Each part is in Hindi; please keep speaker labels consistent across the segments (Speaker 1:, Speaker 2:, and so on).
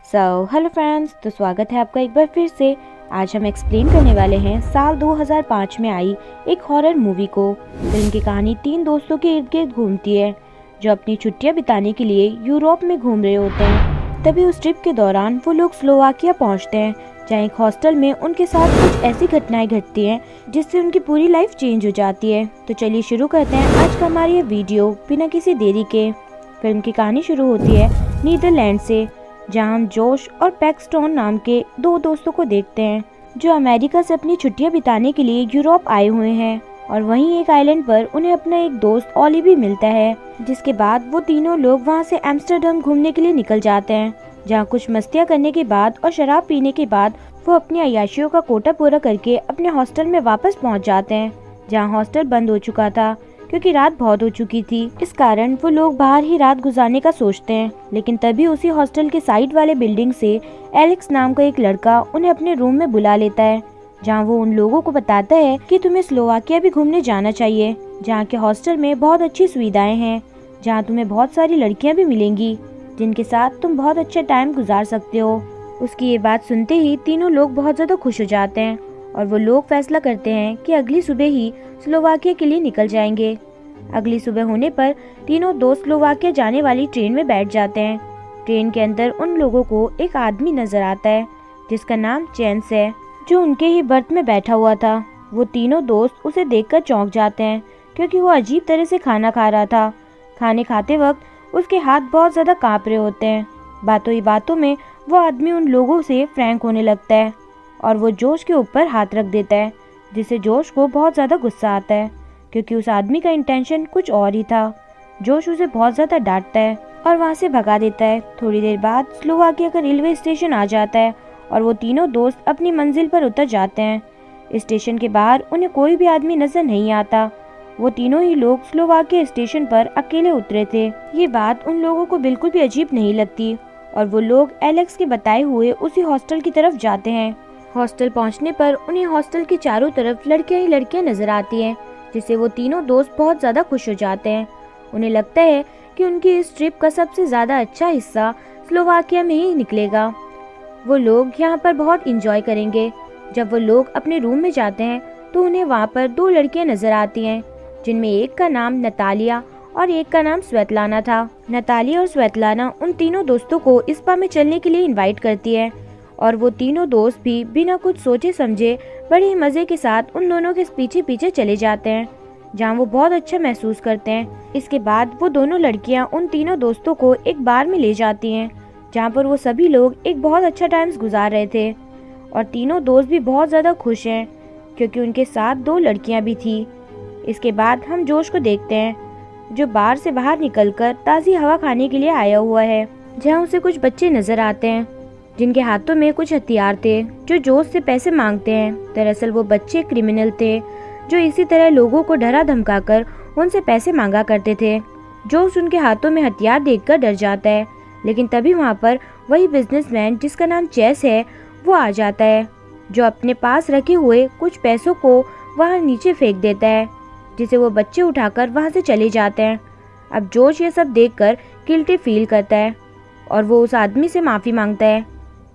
Speaker 1: हेलो फ्रेंड्स, तो स्वागत है आपका एक बार फिर से। आज हम एक्सप्लेन करने वाले हैं साल 2005 में आई एक हॉरर मूवी को। फिल्म की कहानी 3 दोस्तों के इर्द गिर्द घूमती है जो अपनी छुट्टियां बिताने के लिए यूरोप में घूम रहे होते हैं। तभी उस ट्रिप के दौरान वो लोग स्लोवाकिया पहुंचते हैं, जहाँ एक हॉस्टल में उनके साथ कुछ ऐसी घटनाएं घटती हैं जिससे उनकी पूरी लाइफ चेंज हो जाती है। तो चलिए शुरू करते हैं आज का हमारी ये वीडियो बिना किसी देरी के। फिल्म की कहानी शुरू होती है नीदरलैंड से, जहाँ हम जोश और पैक्सटोन नाम के 2 दोस्तों को देखते हैं जो अमेरिका से अपनी छुट्टियां बिताने के लिए यूरोप आए हुए हैं। और वहीं एक आइलैंड पर उन्हें अपना एक दोस्त ऑली भी मिलता है, जिसके बाद वो तीनों लोग वहां से एम्स्टर्डम घूमने के लिए निकल जाते हैं, जहां कुछ मस्तियां करने के बाद और शराब पीने के बाद वो अपनी अय्याशियों का कोटा पूरा करके अपने हॉस्टल में वापस पहुँच जाते हैं, जहाँ हॉस्टल बंद हो चुका था क्योंकि रात बहुत हो चुकी थी। इस कारण वो लोग बाहर ही रात गुजारने का सोचते हैं। लेकिन तभी उसी हॉस्टल के साइड वाले बिल्डिंग से एलेक्स नाम का एक लड़का उन्हें अपने रूम में बुला लेता है, जहां वो उन लोगों को बताता है कि तुम्हें स्लोवाकिया भी घूमने जाना चाहिए, जहां के हॉस्टल में बहुत अच्छी सुविधाएं हैं, जहां तुम्हें बहुत सारी लड़कियां भी मिलेंगी जिनके साथ तुम बहुत अच्छा टाइम गुजार सकते हो। उसकी ये बात सुनते ही तीनों लोग बहुत ज्यादा खुश हो जाते हैं और वो लोग फैसला करते हैं कि अगली सुबह ही स्लोवाकिया के लिए निकल जाएंगे। अगली सुबह होने पर तीनों दोस्त स्लोवाकिया जाने वाली ट्रेन में बैठ जाते हैं। ट्रेन के अंदर उन लोगों को एक आदमी नजर आता है जिसका नाम चेंस है, जो उनके ही बर्थ में बैठा हुआ था। वो तीनों दोस्त उसे देखकर चौंक जाते हैं क्योंकि वो अजीब तरह से खाना खा रहा था। खाने खाते वक्त उसके हाथ बहुत ज्यादा कांप रहे होते हैं। बातों ही बातों में वो आदमी उन लोगों से फ्रैंक होने लगता है और वो जोश के ऊपर हाथ रख देता है, जिससे जोश को बहुत ज़्यादा गुस्सा आता है क्योंकि उस आदमी का इंटेंशन कुछ और ही था। जोश उसे बहुत ज़्यादा डांटता है और वहाँ से भगा देता है। थोड़ी देर बाद स्लोवाकिया का रेलवे स्टेशन आ जाता है और वो तीनों दोस्त अपनी मंजिल पर उतर जाते हैं। स्टेशन के बाहर उन्हें कोई भी आदमी नजर नहीं आता। वो तीनों ही लोग स्लोवाकिया स्टेशन पर अकेले उतरे थे। ये बात उन लोगों को बिल्कुल भी अजीब नहीं लगती और वो लोग एलेक्स के बताए हुए उसी हॉस्टल की तरफ जाते हैं। हॉस्टल पहुंचने पर उन्हें हॉस्टल के चारों तरफ लड़कियां ही लड़कियां नजर आती हैं, जिससे वो तीनों दोस्त बहुत ज़्यादा खुश हो जाते हैं। उन्हें लगता है कि उनकी इस ट्रिप का सबसे ज़्यादा अच्छा हिस्सा स्लोवाकिया में ही निकलेगा। वो लोग यहाँ पर बहुत इंजॉय करेंगे। जब वो लोग अपने रूम में जाते हैं तो उन्हें वहाँ पर 2 लड़कियाँ नजर आती हैं, जिनमें एक का नाम नतालिया और एक का नाम स्वेतलाना था। नतालिया और स्वेतलाना उन तीनों दोस्तों को स्पा में चलने के लिए इन्वाइट करती है और वो तीनों दोस्त भी बिना कुछ सोचे समझे बड़े ही मजे के साथ उन दोनों के पीछे पीछे चले जाते हैं, जहाँ वो बहुत अच्छा महसूस करते हैं। इसके बाद वो दोनों लड़कियाँ उन तीनों दोस्तों को एक बार में ले जाती हैं, जहाँ पर वो सभी लोग एक बहुत अच्छा टाइम गुजार रहे थे और तीनों दोस्त भी बहुत ज़्यादा खुश हैं क्योंकि उनके साथ 2 लड़कियाँ भी थी। इसके बाद हम जोश को देखते हैं, जो बार से बाहर निकलकर ताज़ी हवा खाने के लिए आया हुआ है, जहाँ उसे कुछ बच्चे नजर आते हैं जिनके हाथों में कुछ हथियार थे, जो जोश से पैसे मांगते हैं। दरअसल वो बच्चे क्रिमिनल थे जो इसी तरह लोगों को डरा धमकाकर उनसे पैसे मांगा करते थे। जोश उनके हाथों में हथियार देखकर डर जाता है, लेकिन तभी वहाँ पर वही बिजनेसमैन जिसका नाम चेस है वो आ जाता है, जो अपने पास रखे हुए कुछ पैसों को वहाँ नीचे फेंक देता है, जिसे वो बच्चे उठाकर वहाँ से चले जाते हैं। अब जोश ये सब देखकर गिल्टी फील करता है और वो उस आदमी से माफ़ी मांगता है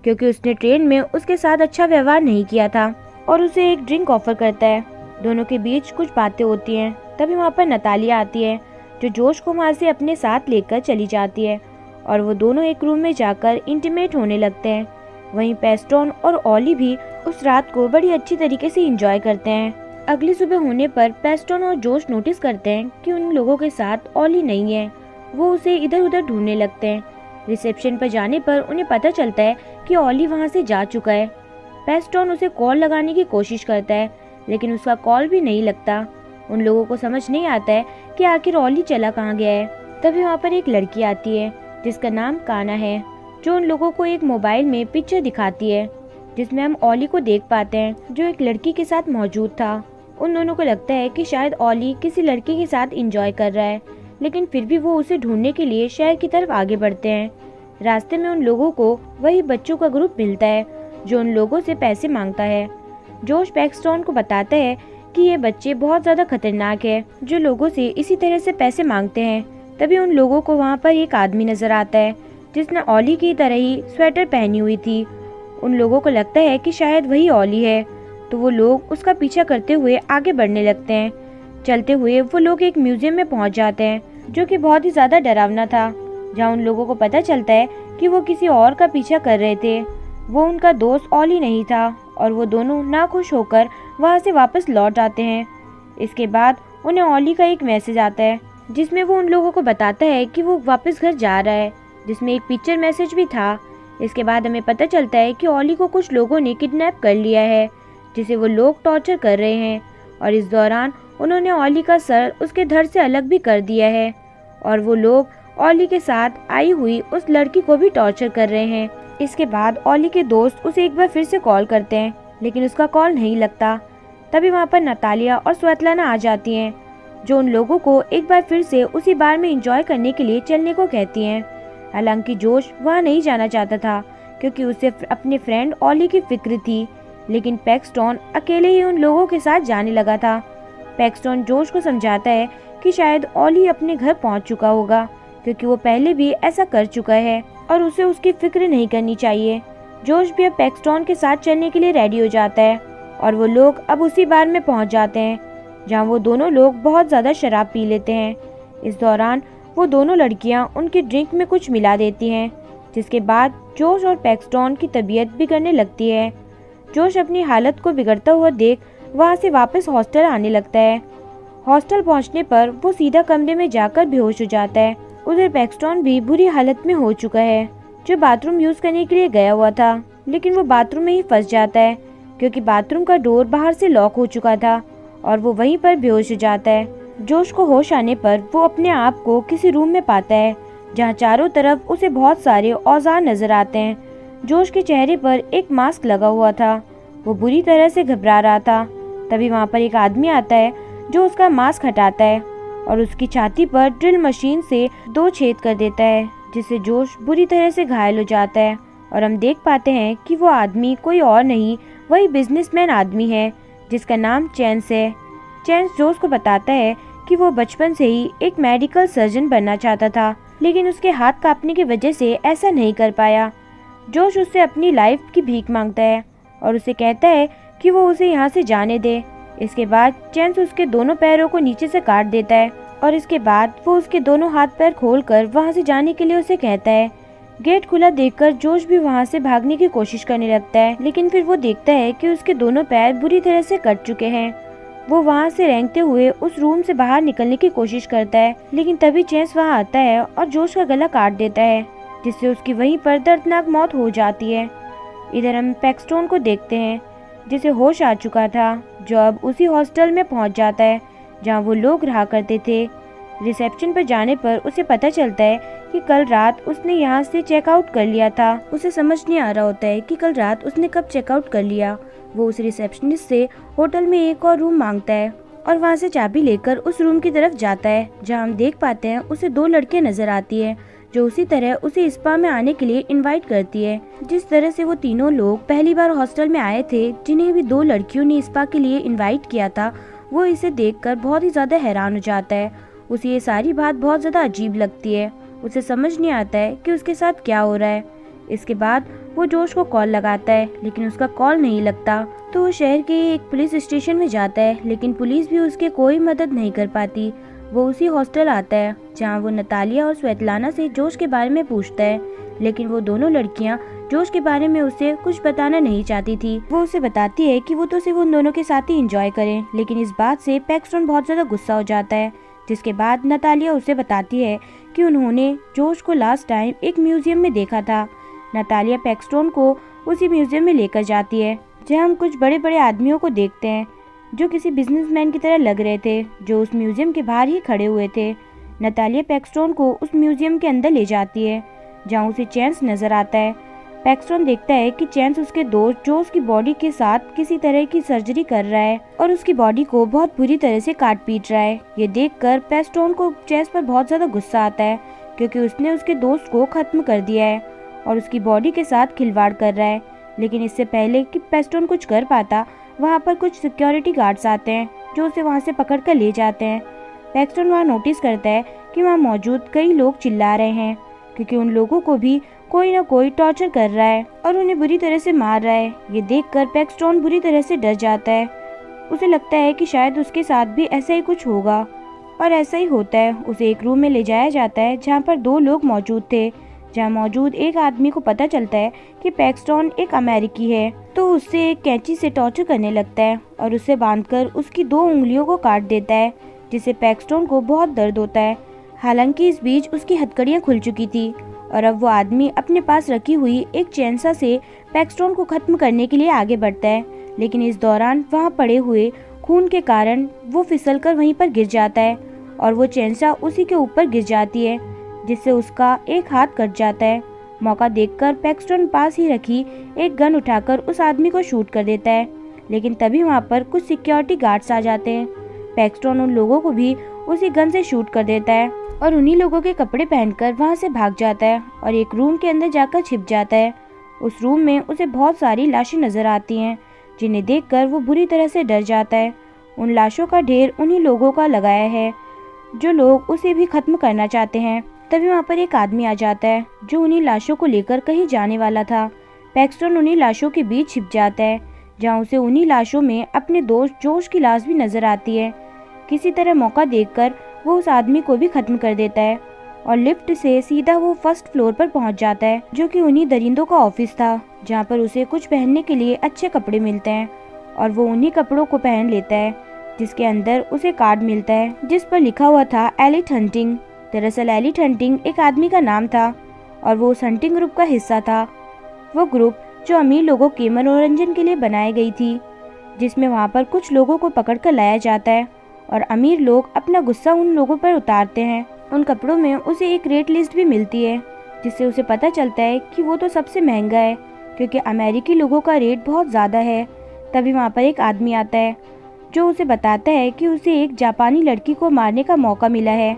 Speaker 1: क्योंकि उसने ट्रेन में उसके साथ अच्छा व्यवहार नहीं किया था और उसे एक ड्रिंक ऑफर करता है। दोनों के बीच कुछ बातें होती हैं। तभी वहाँ पर नतालिया आती है, जो जोश को वहाँ से अपने साथ लेकर चली जाती है और वो दोनों एक रूम में जाकर इंटीमेट होने लगते हैं। वहीं पैस्टोन और ऑली भी उस रात को बड़ी अच्छी तरीके से एंजॉय करते हैं। अगली सुबह होने पर पैस्टोन और जोश नोटिस करते हैं कि उन लोगों के साथ ऑली नहीं है। वो उसे इधर उधर ढूंढने लगते हैं। रिसेप्शन पर जाने पर उन्हें पता चलता है कि ऑली वहां से जा चुका है। पैस्टोन उसे कॉल लगाने की कोशिश करता है, लेकिन उसका कॉल भी नहीं लगता। उन लोगों को समझ नहीं आता है कि आखिर ऑली चला कहाँ गया है। तभी वहाँ पर एक लड़की आती है जिसका नाम काना है, जो उन लोगों को एक मोबाइल में पिक्चर दिखाती है जिसमें हम ऑली को देख पाते हैं, जो एक लड़की के साथ मौजूद था। उन दोनों को लगता है कि शायद ऑली किसी लड़की के साथ एंजॉय कर रहा है, लेकिन फिर भी वो उसे ढूंढने के लिए शहर की तरफ आगे बढ़ते हैं। रास्ते में उन लोगों को वही बच्चों का ग्रुप मिलता है जो उन लोगों से पैसे मांगता है। जोश पैक्सटोन को बताता है कि ये बच्चे बहुत ज़्यादा खतरनाक है जो लोगों से इसी तरह से पैसे मांगते हैं। तभी उन लोगों को वहाँ पर एक आदमी नजर आता है जिसने ऑली की तरह ही स्वेटर पहनी हुई थी। उन लोगों को लगता है कि शायद वही ऑली है, तो वो लोग उसका पीछा करते हुए आगे बढ़ने लगते हैं। चलते हुए वो लोग एक म्यूजियम में पहुंच जाते हैं, जो कि बहुत ही ज़्यादा डरावना था, जहां उन लोगों को पता चलता है कि वो किसी और का पीछा कर रहे थे। वो उनका दोस्त ऑली नहीं था और वो दोनों नाखुश होकर वहां से वापस लौट आते हैं। इसके बाद उन्हें ऑली का एक मैसेज आता है, जिसमें वो उन लोगों को बताता है कि वो वापस घर जा रहा है, जिसमें एक पिक्चर मैसेज भी था। इसके बाद हमें पता चलता है कि ऑली को कुछ लोगों ने किडनैप कर लिया है, जिसे वो लोग टॉर्चर कर रहे हैं, और इस दौरान उन्होंने ऑली का सर उसके धड़ से अलग भी कर दिया है, और वो लोग ऑली के साथ आई हुई उस लड़की को भी टॉर्चर कर रहे हैं। इसके बाद ऑली के दोस्त उसे एक बार फिर से कॉल करते हैं, लेकिन उसका कॉल नहीं लगता। तभी वहाँ पर नतालिया और स्वेतलाना आ जाती हैं, जो उन लोगों को एक बार फिर से उसी बार में एंजॉय करने के लिए चलने को कहती हैं। हालांकि जोश वहाँ नहीं जाना चाहता था, क्योंकि उसे अपने फ्रेंड ऑली की फिक्र थी, लेकिन पैक्सटन अकेले ही उन लोगों के साथ जाने लगा था। पैक्सटन जोश को समझाता है कि शायद ऑली अपने घर पहुंच चुका होगा, क्योंकि वो पहले भी ऐसा कर चुका है और उसे उसकी फिक्र नहीं करनी चाहिए। जोश भी अब पैक्सटन के साथ चलने के लिए रेडी हो जाता है और वो लोग अब उसी बार में पहुंच जाते हैं, जहां वो दोनों लोग बहुत ज़्यादा शराब पी लेते हैं। इस दौरान वो दोनों लड़कियां उनकी ड्रिंक में कुछ मिला देती हैं, जिसके बाद जोश और पैक्सटन की तबीयत बिगड़ने लगती है। जोश अपनी हालत को बिगड़ता हुआ देख वहाँ से वापस हॉस्टल आने लगता है। हॉस्टल पहुँचने पर वो सीधा कमरे में जाकर बेहोश हो जाता है। उधर पैक्सटन भी बुरी हालत में हो चुका है, जो बाथरूम यूज करने के लिए गया हुआ था, लेकिन वो बाथरूम में ही फंस जाता है, क्योंकि बाथरूम का डोर बाहर से लॉक हो चुका था और वो वहीं पर बेहोश हो जाता है। जोश को होश आने पर वो अपने आप को किसी रूम में पाता है, जहाँ चारों तरफ उसे बहुत सारे औजार नजर आते हैं। जोश के चेहरे पर एक मास्क लगा हुआ था, वो बुरी तरह से घबरा रहा था। तभी वहाँ पर एक आदमी आता है, जो उसका मास्क हटाता है और उसकी छाती पर ड्रिल मशीन से 2 छेद कर देता है, जिससे जोश बुरी तरह से घायल हो जाता है। और हम देख पाते हैं कि वो आदमी कोई और नहीं, वही बिजनेसमैन आदमी है, जिसका नाम चैंस है। चैंस जोश को बताता है कि वो बचपन से ही एक मेडिकल सर्जन बनना चाहता था, लेकिन उसके हाथ कांपने की वजह से ऐसा नहीं कर पाया। जोश उससे अपनी लाइफ की भीख मांगता है और उसे कहता है कि वो उसे यहाँ से जाने दे। इसके बाद चैंस उसके दोनों पैरों को नीचे से काट देता है और इसके बाद वो उसके दोनों हाथ पैर खोलकर वहाँ से जाने के लिए उसे कहता है। गेट खुला देखकर जोश भी वहाँ से भागने की कोशिश करने लगता है, लेकिन फिर वो देखता है कि उसके दोनों पैर बुरी तरह से कट चुके हैं। वो वहाँ से रेंगते हुए उस रूम से बाहर निकलने की कोशिश करता है, लेकिन तभी चैंस वहाँ आता है और जोश का गला काट देता है, जिससे उसकी वहीं पर दर्दनाक मौत हो जाती है। इधर हम पैक्सटन को देखते हैं, जिसे होश आ चुका था, जो अब उसी हॉस्टल में पहुंच जाता है जहां वो लोग रहा करते थे। रिसेप्शन पर जाने पर उसे पता चलता है कि कल रात उसने यहां से चेकआउट कर लिया था। उसे समझ नहीं आ रहा होता है कि कल रात उसने कब चेकआउट कर लिया। वो उस रिसेप्शनिस्ट से होटल में एक और रूम मांगता है और वहां से चाबी लेकर उस रूम की तरफ जाता है, जहां हम देख पाते हैं उसे 2 लड़कियां नजर आती है, जो उसी तरह उसे स्पा में आने के लिए इनवाइट करती है। जिस तरह से वो तीनों लोग पहली बार हॉस्टल में आए थे, जिन्हें भी 2 लड़कियों ने स्पा के लिए इनवाइट किया था, वो इसे देखकर बहुत ही ज्यादा हैरान हो जाता है। उसे ये सारी बात बहुत ज्यादा अजीब लगती है। उसे समझ नहीं आता है कि उसके साथ क्या हो रहा है। इसके बाद वो जोश को कॉल लगाता है, लेकिन उसका कॉल नहीं लगता, तो वो शहर के एक पुलिस स्टेशन में जाता है, लेकिन पुलिस भी उसकी कोई मदद नहीं कर पाती। वो उसी हॉस्टल आता है जहाँ वो नतालिया और स्वेतलाना से जोश के बारे में पूछता है, लेकिन वो दोनों लड़कियाँ जोश के बारे में उसे कुछ बताना नहीं चाहती थी। वो उसे बताती है कि वो तो सिर्फ उन दोनों के साथ ही एंजॉय करें, लेकिन इस बात से पैक्सटन बहुत ज्यादा गुस्सा हो जाता है। जिसके बाद नतालिया उसे बताती है कि उन्होंने जोश को लास्ट टाइम एक म्यूजियम में देखा था। नतालिया पैक्सटन को उसी म्यूजियम में लेकर जाती है, जहाँ हम कुछ बड़े बड़े आदमियों को देखते हैं, जो किसी बिजनेसमैन की तरह लग रहे थे, जो उस म्यूजियम के बाहर ही खड़े हुए थे। नतालिया पैक्सटन को उस म्यूजियम के अंदर ले जाती है, जहाँ उसे चैंस नजर आता है। पैक्सटन देखता है कि चैंस उसके दोस्त जो उसकी बॉडी के साथ किसी तरह की सर्जरी कर रहा है और उसकी बॉडी को बहुत बुरी तरह से काट पीट रहा है। ये देखकर पैक्सटन को चैंस पर बहुत ज्यादा गुस्सा आता है, क्योंकि उसने उसके दोस्त को खत्म कर दिया है और उसकी बॉडी के साथ खिलवाड़ कर रहा है। लेकिन इससे पहले कि पैक्सटन कुछ कर पाता, वहाँ पर कुछ सिक्योरिटी गार्ड्स आते हैं, जो उसे वहाँ से पकड़ कर ले जाते हैं। पैक्सटन वहाँ नोटिस करता है कि वहाँ मौजूद कई लोग चिल्ला रहे हैं, क्योंकि उन लोगों को भी कोई ना कोई टॉर्चर कर रहा है और उन्हें बुरी तरह से मार रहा है। ये देखकर पैक्सटॉन बुरी तरह से डर जाता है। उसे लगता है कि शायद उसके साथ भी ऐसा ही कुछ होगा और ऐसा ही होता है। उसे एक रूम में ले जाया जाता है जहाँ पर दो लोग मौजूद थे। जहाँ मौजूद एक आदमी को पता चलता है कि पैक्सटॉन एक अमेरिकी है, तो उससे एक कैंची से टॉर्चर करने लगता है और उसे बांधकर उसकी 2 उंगलियों को काट देता है, जिससे पैक्सटॉन को बहुत दर्द होता है। हालांकि इस बीच उसकी हथकड़ियाँ खुल चुकी थी और अब वो आदमी अपने पास रखी हुई एक चेनसा से पैक्सटॉन को खत्म करने के लिए आगे बढ़ता है, लेकिन इस दौरान वहाँ पड़े हुए खून के कारण वो फिसलकर वहीं पर गिर जाता है और वो चेनसा उसी के ऊपर गिर जाती है, जिससे उसका एक हाथ कट जाता है। मौका देखकर पैक्सटॉन पास ही रखी एक गन उठाकर उस आदमी को शूट कर देता है, लेकिन तभी वहाँ पर कुछ सिक्योरिटी गार्ड्स आ जाते हैं। पैक्सटॉन उन लोगों को भी उसी गन से शूट कर देता है और उन्हीं लोगों के कपड़े पहनकर वहाँ से भाग जाता है और एक रूम के अंदर जाकर छिप जाता है। उस रूम में उसे बहुत सारी लाशें नजर आती हैं, जिन्हें देखकर वो बुरी तरह से डर जाता है। उन लाशों का ढेर उन्हीं लोगों का लगाया है जो लोग उसे भी खत्म करना चाहते हैं। तभी वहाँ पर एक आदमी आ जाता है जो उन्हीं लाशों को लेकर कहीं जाने वाला था। पैक्सटॉन उन्हीं लाशों के बीच छिप जाता है, जहाँ उसे उन्हीं लाशों में अपने दोस्त जोश की लाश भी नजर आती है। किसी तरह मौका देखकर वो उस आदमी को भी खत्म कर देता है और लिफ्ट से सीधा वो फर्स्ट फ्लोर पर पहुंच जाता है, जो कि उन्हीं दरिंदों का ऑफिस था, जहाँ पर उसे कुछ पहनने के लिए अच्छे कपड़े मिलते हैं और वो उन्हीं कपड़ों को पहन लेता है, जिसके अंदर उसे कार्ड मिलता है जिस पर लिखा हुआ था एलिट हंटिंग। दरअसल एलिट हंटिंग एक आदमी का नाम था और वो उस हंटिंग ग्रुप का हिस्सा था। वो ग्रुप जो अमीर लोगों के मनोरंजन के लिए बनाई गई थी, जिसमें वहाँ पर कुछ लोगों को पकड़ कर लाया जाता है और अमीर लोग अपना गुस्सा उन लोगों पर उतारते हैं। उन कपड़ों में उसे एक रेट लिस्ट भी मिलती है, जिससे उसे पता चलता है कि वो तो सबसे महंगा है, क्योंकि अमेरिकी लोगों का रेट बहुत ज़्यादा है। तभी वहाँ पर एक आदमी आता है जो उसे बताता है कि उसे एक जापानी लड़की को मारने का मौका मिला है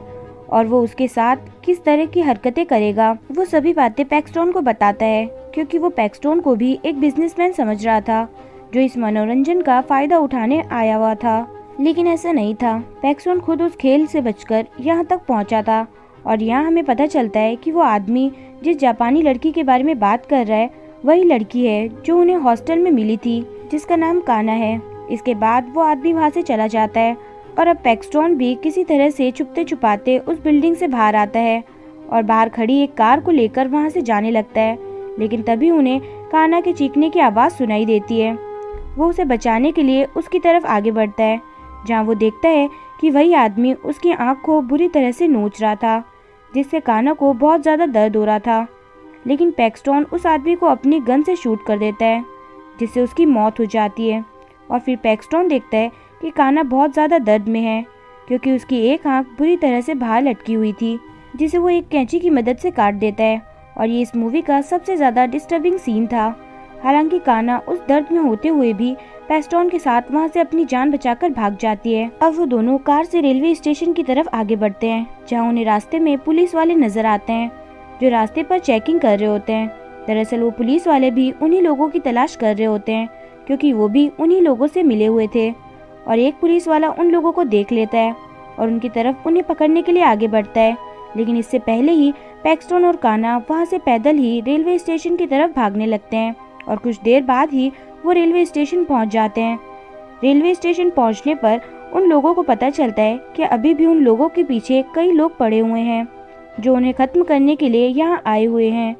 Speaker 1: और वो उसके साथ किस तरह की हरकतें करेगा। वो सभी बातें पैक्सटॉन को बताता है, क्योंकि वो पैक्सटॉन को भी एक बिजनेसमैन समझ रहा था जो इस मनोरंजन का फायदा उठाने आया हुआ था, लेकिन ऐसा नहीं था। पैक्सटॉन खुद उस खेल से बचकर यहाँ तक पहुँचा था और यहाँ हमें पता चलता है कि वो आदमी जिस जापानी लड़की के बारे में बात कर रहा है वही लड़की है जो उन्हें हॉस्टल में मिली थी, जिसका नाम काना है। इसके बाद वो आदमी वहाँ से चला जाता है और अब पैक्सटॉन भी किसी तरह से छुपते छुपाते उस बिल्डिंग से बाहर आता है और बाहर खड़ी एक कार को लेकर वहाँ से जाने लगता है, लेकिन तभी उन्हें काना के चीखने की आवाज़ सुनाई देती है। वो उसे बचाने के लिए उसकी तरफ आगे बढ़ता है, जहाँ वो देखता है कि वही आदमी उसकी आँख को बुरी तरह से नोच रहा था, जिससे काना को बहुत ज़्यादा दर्द हो रहा था। लेकिन पैक्सटॉन उस आदमी को अपनी गन से शूट कर देता है, जिससे उसकी मौत हो जाती है। और फिर पैक्सटॉन देखता है कि काना बहुत ज़्यादा दर्द में है, क्योंकि उसकी एक आंख बुरी तरह से बाहर लटकी हुई थी, जिसे वो एक कैंची की मदद से काट देता है। और ये इस मूवी का सबसे ज़्यादा डिस्टर्बिंग सीन था। हालांकि काना उस दर्द में होते हुए भी पैक्सटॉन के साथ वहाँ से अपनी जान बचाकर भाग जाती है। अब वो दोनों कार से रेलवे स्टेशन की तरफ आगे बढ़ते हैं, जहाँ उन्हें रास्ते में पुलिस वाले नजर आते हैं जो रास्ते पर चेकिंग कर रहे होते हैं। दरअसल वो पुलिस वाले भी उन्हीं लोगों की तलाश कर रहे होते हैं, क्योंकि वो भी उन्हीं लोगों से मिले हुए थे। और एक पुलिस वाला उन लोगों को देख लेता है और उनकी तरफ उन्हें पकड़ने के लिए आगे बढ़ता है, लेकिन इससे पहले ही पैक्सटॉन और काना वहाँ से पैदल ही रेलवे स्टेशन की तरफ भागने लगते हैं और कुछ देर बाद ही वो रेलवे स्टेशन पहुँच जाते हैं। रेलवे स्टेशन पहुँचने पर उन लोगों को पता चलता है कि अभी भी उन लोगों के पीछे कई लोग पड़े हुए हैं जो उन्हें खत्म करने के लिए यहाँ आए हुए हैं।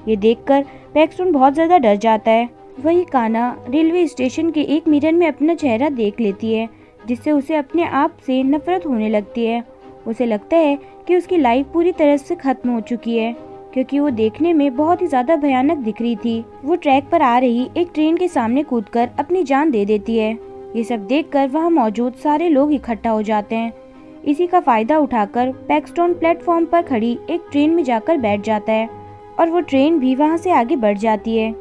Speaker 1: ये देखकर पैक्सटॉन बहुत ज़्यादा डर जाता है। वही काना रेलवे स्टेशन के एक मिरर में अपना चेहरा देख लेती है, जिससे उसे अपने आप से नफरत होने लगती है। उसे लगता है कि उसकी लाइफ पूरी तरह से खत्म हो चुकी है, क्योंकि वो देखने में बहुत ही ज़्यादा भयानक दिख रही थी। वो ट्रैक पर आ रही एक ट्रेन के सामने कूदकर अपनी जान दे देती है। ये सब देखकर वहाँ मौजूद सारे लोग इकट्ठा हो जाते हैं। इसी का फायदा उठाकर पैक्सटॉन प्लेटफॉर्म पर खड़ी एक ट्रेन में जाकर बैठ जाता है और वो ट्रेन भी वहाँ से आगे बढ़ जाती है।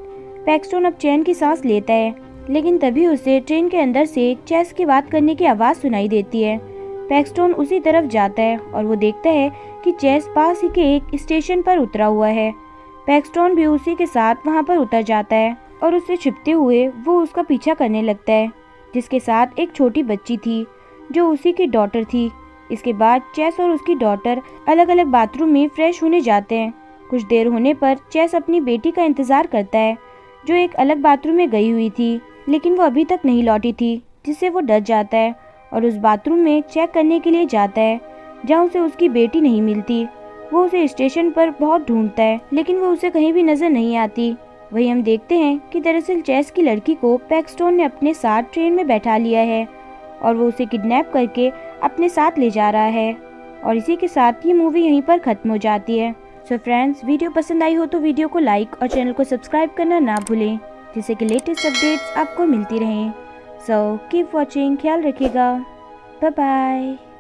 Speaker 1: पैक्सटॉन अब चैन की सांस लेता है, लेकिन तभी उसे ट्रेन के अंदर से चेस की बात करने की आवाज़ सुनाई देती है। पैक्सटॉन उसी तरफ जाता है और वो देखता है कि चेस पास ही के एक स्टेशन पर उतरा हुआ है। पैक्सटॉन भी उसी के साथ वहाँ पर उतर जाता है और उससे छिपते हुए वो उसका पीछा करने लगता है, जिसके साथ एक छोटी बच्ची थी जो उसी की डॉटर थी। इसके बाद चेस और उसकी डॉटर अलग अलग बाथरूम में फ्रेश होने जाते हैं। कुछ देर होने पर चेस अपनी बेटी का इंतजार करता है, जो एक अलग बाथरूम में गई हुई थी, लेकिन वो अभी तक नहीं लौटी थी, जिससे वो डर जाता है और उस बाथरूम में चेक करने के लिए जाता है, जहाँ उसे उसकी बेटी नहीं मिलती। वो उसे स्टेशन पर बहुत ढूंढता है, लेकिन वो उसे कहीं भी नजर नहीं आती। वही हम देखते हैं कि दरअसल चेस की लड़की को पैक्सटोन ने अपने साथ ट्रेन में बैठा लिया है और वो उसे किडनैप करके अपने साथ ले जा रहा है। और इसी के साथ ये मूवी यहीं पर खत्म हो जाती है। सो फ्रेंड्स, वीडियो पसंद आई हो तो वीडियो को लाइक और चैनल को सब्सक्राइब करना ना भूलें, जिससे कि लेटेस्ट अपडेट्स आपको मिलती रहें। सो कीप वॉचिंग, ख्याल रखिएगा, बाय बाय।